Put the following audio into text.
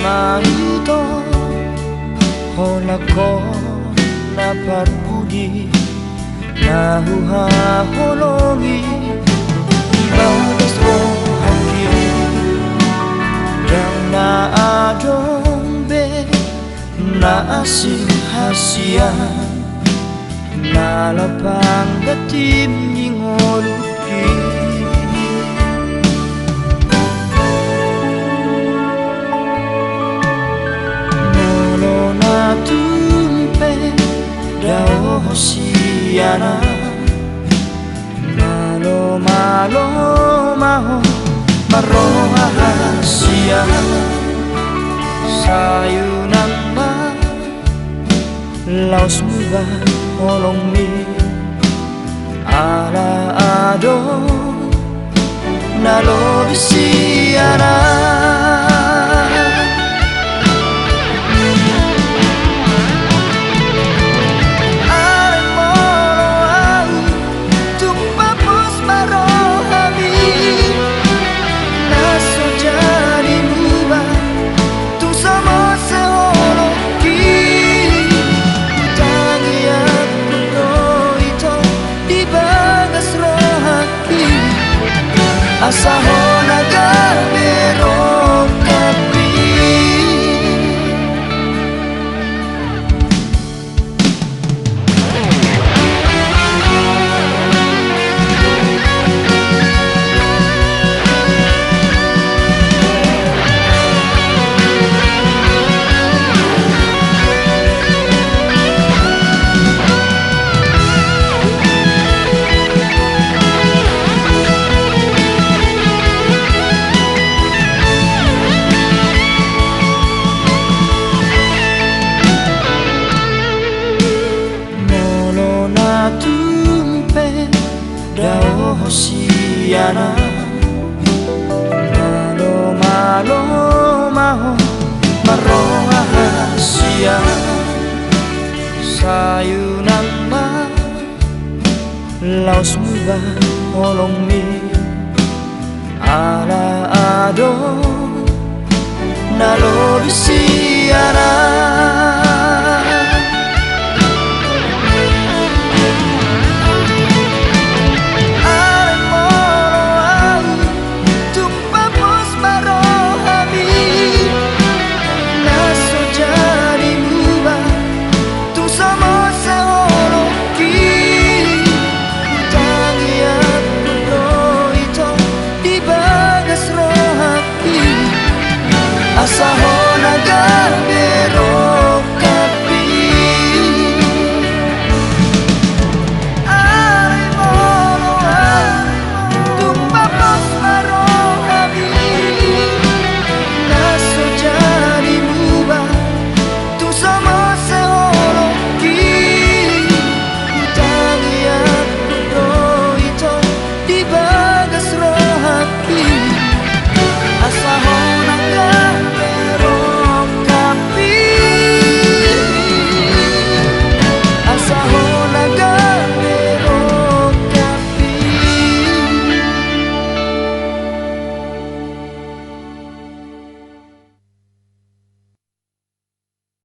malu to hola ko na parpudi na huhaholongi ibadas ko hakim yang na adombe na asin hasian na lapang datim ningoluki Dao hosiana malo malo maho maroha hasia sayunan ma laos muba holong mi ala ado nalo bisiana asa hona gabero tapi Dao hosiana malo malo maho maroha hasia sayunan ma laos muba holong mi ala ado nalo bisi